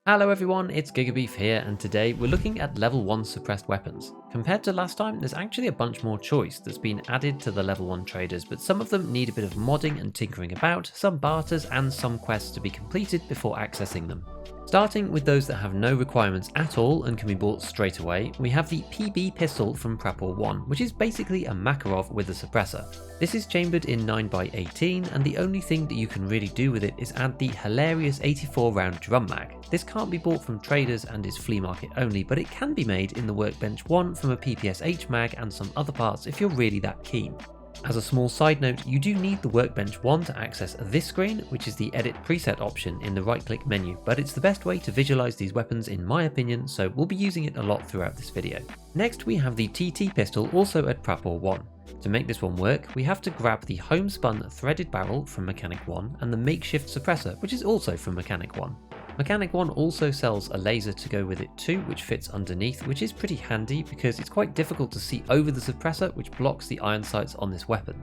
Hello everyone, it's Gigabeef here, and today we're looking at level 1 suppressed weapons. Compared to last time, there's actually a bunch more choice that's been added to the level 1 traders, but some of them need a bit of modding and tinkering about, some barters and some quests to be completed before accessing them. Starting with those that have no requirements at all and can be bought straight away, we have the PB pistol from Prapor 1, which is basically a Makarov with a suppressor. This is chambered in 9x18, and the only thing that you can really do with it is add the hilarious 84 round drum mag. This can't be bought from traders and is flea market only, but it can be made in the Workbench 1 from a PPSH mag and some other parts if you're really that keen. As a small side note, you do need the Workbench 1 to access this screen, which is the edit preset option in the right click menu, but it's the best way to visualize these weapons in my opinion, so we'll be using it a lot throughout this video. Next we have the TT pistol, also at Prapor 1. To make this one work, we have to grab the homespun threaded barrel from Mechanic 1 and the makeshift suppressor, which is also from Mechanic 1. Mechanic 1 also sells a laser to go with it too, which fits underneath, which is pretty handy because it's quite difficult to see over the suppressor, which blocks the iron sights on this weapon.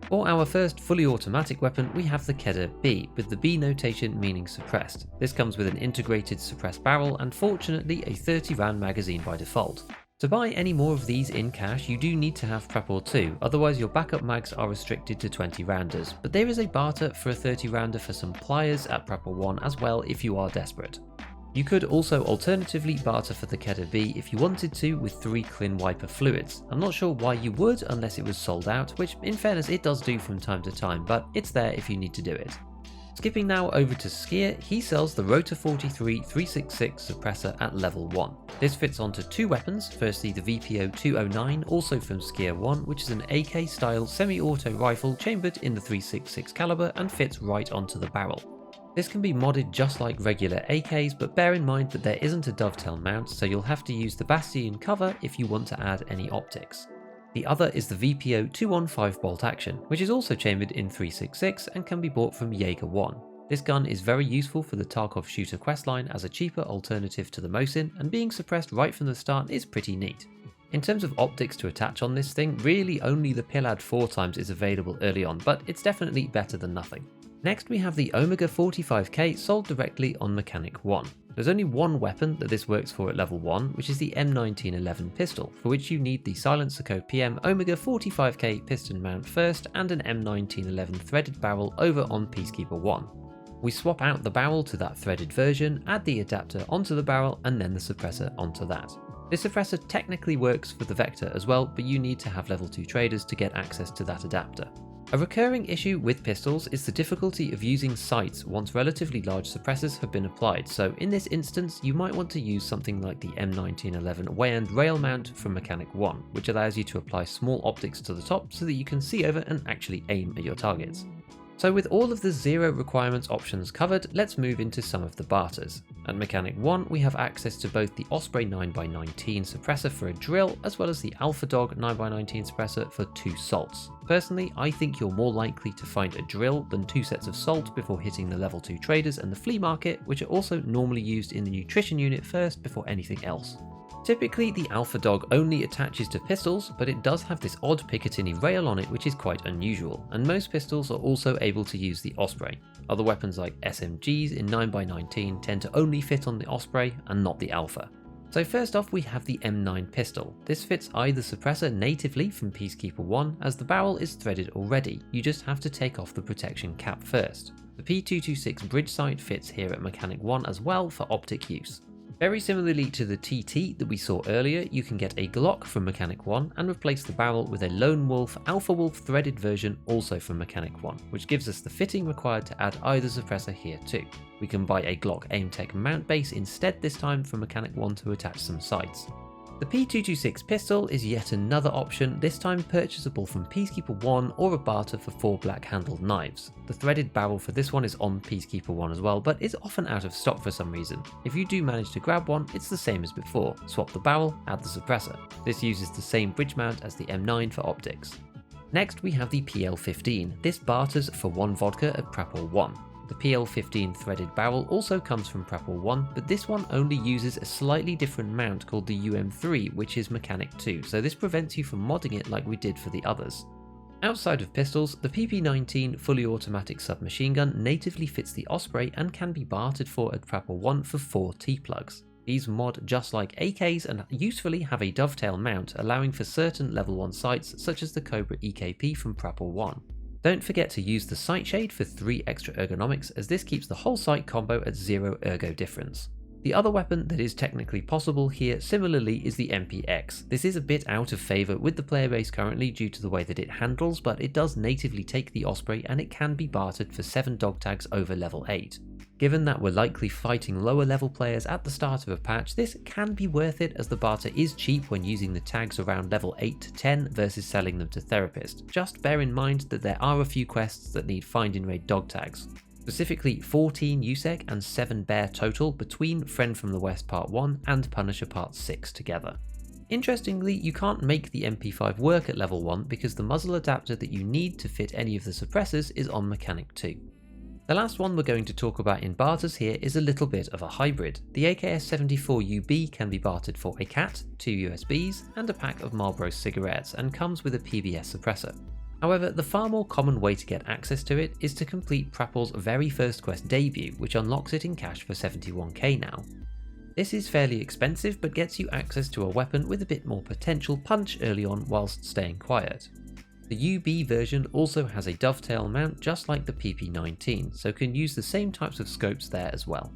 For our first fully automatic weapon, we have the Kedr B, with the B notation meaning suppressed. This comes with an integrated suppressed barrel and fortunately a 30 round magazine by default. To buy any more of these in cash, you do need to have Prapor 2, otherwise your backup mags are restricted to 20 rounders, but there is a barter for a 30 rounder for some pliers at Prapor 1 as well if you are desperate. You could also alternatively barter for the Kedr B if you wanted to with 3 Clean Wiper fluids. I'm not sure why you would unless it was sold out, which in fairness it does do from time to time, but it's there if you need to do it. Skipping now over to Skier, he sells the Rotor 43 366 suppressor at level 1. This fits onto 2 weapons, firstly the VPO 209, also from Skier 1, which is an AK style semi-auto rifle chambered in the 366 caliber and fits right onto the barrel. This can be modded just like regular AKs, but bear in mind that there isn't a dovetail mount, so you'll have to use the Bastion cover if you want to add any optics. The other is the VPO 215 bolt action, which is also chambered in 366 and can be bought from Jaeger 1. This gun is very useful for the Tarkov shooter questline as a cheaper alternative to the Mosin, and being suppressed right from the start is pretty neat. In terms of optics to attach on this thing, really only the Pillad 4x is available early on, but it's definitely better than nothing. Next we have the Omega 45K sold directly on Mechanic 1. There's only one weapon that this works for at level 1, which is the M1911 pistol, for which you need the Silencer Co PM Omega 45K piston mount first and an M1911 threaded barrel over on Peacekeeper 1. We swap out the barrel to that threaded version, add the adapter onto the barrel and then the suppressor onto that. This suppressor technically works for the Vector as well, but you need to have level 2 traders to get access to that adapter. A recurring issue with pistols is the difficulty of using sights once relatively large suppressors have been applied, so in this instance you might want to use something like the M1911 Wayand rail mount from Mechanic 1, which allows you to apply small optics to the top so that you can see over and actually aim at your targets. So with all of the zero requirements options covered, let's move into some of the barters. At Mechanic 1 we have access to both the Osprey 9x19 suppressor for a drill, as well as the Alpha Dog 9x19 suppressor for 2 salts. Personally, I think you're more likely to find a drill than 2 sets of salt before hitting the level 2 traders and the flea market, which are also normally used in the nutrition unit first before anything else. Typically the Alpha Dog only attaches to pistols, but it does have this odd Picatinny rail on it which is quite unusual, and most pistols are also able to use the Osprey. Other weapons like SMGs in 9x19 tend to only fit on the Osprey and not the Alpha. So first off we have the M9 pistol. This fits either suppressor natively from Peacekeeper 1 as the barrel is threaded already, you just have to take off the protection cap first. The P226 bridge sight fits here at Mechanic 1 as well for optic use. Very similarly to the TT that we saw earlier, you can get a Glock from Mechanic 1 and replace the barrel with a Lone Wolf Alpha Wolf threaded version also from Mechanic 1, which gives us the fitting required to add either suppressor here too. We can buy a Glock AimTech mount base instead this time from Mechanic 1 to attach some sights. The P226 pistol is yet another option, this time purchasable from Peacekeeper 1 or a barter for 4 black handled knives. The threaded barrel for this one is on Peacekeeper 1 as well, but is often out of stock for some reason. If you do manage to grab one, it's the same as before. Swap the barrel, add the suppressor. This uses the same bridge mount as the M9 for optics. Next we have the PL15. This barters for 1 vodka at Prapor 1. The PL15 threaded barrel also comes from Prapor 1, but this one only uses a slightly different mount called the UM3, which is Mechanic 2, so this prevents you from modding it like we did for the others. Outside of pistols, the PP19 fully automatic submachine gun natively fits the Osprey and can be bartered for at Prapor 1 for 4 T-plugs. These mod just like AKs and usefully have a dovetail mount, allowing for certain level 1 sights such as the Cobra EKP from Prapor 1. Don't forget to use the sight shade for 3 extra ergonomics, as this keeps the whole sight combo at 0 ergo difference. The other weapon that is technically possible here similarly is the MPX. This is a bit out of favour with the player base currently due to the way that it handles, but it does natively take the Osprey and it can be bartered for 7 dog tags over level 8. Given that we're likely fighting lower level players at the start of a patch, this can be worth it as the barter is cheap when using the tags around level 8 to 10 versus selling them to Therapist. Just bear in mind that there are a few quests that need find in raid dog tags. Specifically 14 USEC and 7 Bear total between Friend from the West Part 1 and Punisher Part 6 together. Interestingly, you can't make the MP5 work at level 1 because the muzzle adapter that you need to fit any of the suppressors is on Mechanic 2. The last one we're going to talk about in barters here is a little bit of a hybrid. The AKS-74UB can be bartered for a cat, 2 USBs, and a pack of Marlboro cigarettes, and comes with a PBS suppressor. However, the far more common way to get access to it is to complete Prapor's very first quest debut, which unlocks it in cash for 71k now. This is fairly expensive, but gets you access to a weapon with a bit more potential punch early on whilst staying quiet. The UB version also has a dovetail mount just like the PP19, so can use the same types of scopes there as well.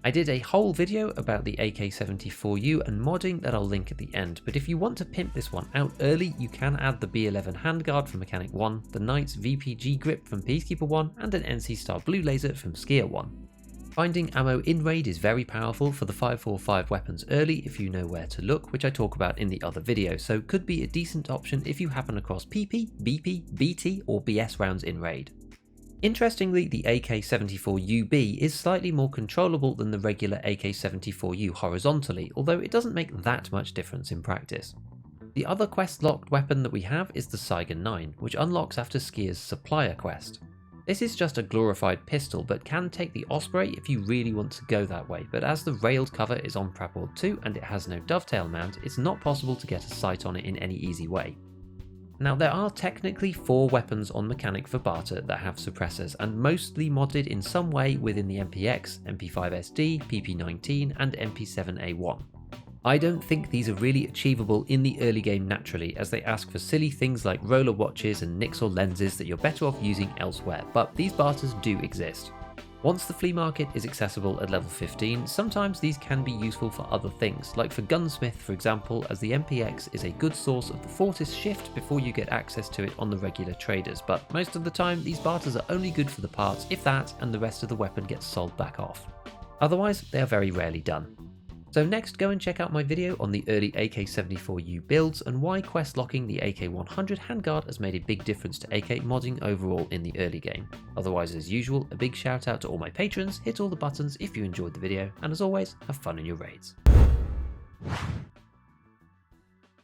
I did a whole video about the AK-74U and modding that I'll link at the end, but if you want to pimp this one out early, you can add the B11 handguard from Mechanic 1, the Knight's VPG grip from Peacekeeper 1, and an NC Star Blue Laser from Skier 1. Finding ammo in raid is very powerful for the 545 weapons early if you know where to look, which I talk about in the other video, so could be a decent option if you happen across PP, BP, BT or BS rounds in raid. Interestingly, the AK-74UB is slightly more controllable than the regular AK-74U horizontally, although it doesn't make that much difference in practice. The other quest-locked weapon that we have is the Saiga 9, which unlocks after Skier's Supplier quest. This is just a glorified pistol, but can take the Osprey if you really want to go that way, but as the railed cover is on Prapor 2 and it has no dovetail mount, it's not possible to get a sight on it in any easy way. Now there are technically 4 weapons on Mechanic for barter that have suppressors, and mostly modded in some way within the MPX, MP5SD, PP19 and MP7A1. I don't think these are really achievable in the early game naturally, as they ask for silly things like roller watches and Nixel lenses that you're better off using elsewhere, but these barters do exist. Once the flea market is accessible at level 15, sometimes these can be useful for other things, like for Gunsmith for example, as the MPX is a good source of the Fortis shift before you get access to it on the regular traders, but most of the time these barters are only good for the parts, if that, and the rest of the weapon gets sold back off. Otherwise, they are very rarely done. So next, go and check out my video on the early AK-74U builds and why quest locking the AK-100 handguard has made a big difference to AK modding overall in the early game. Otherwise, as usual, a big shout out to all my patrons, hit all the buttons if you enjoyed the video, and as always, have fun in your raids.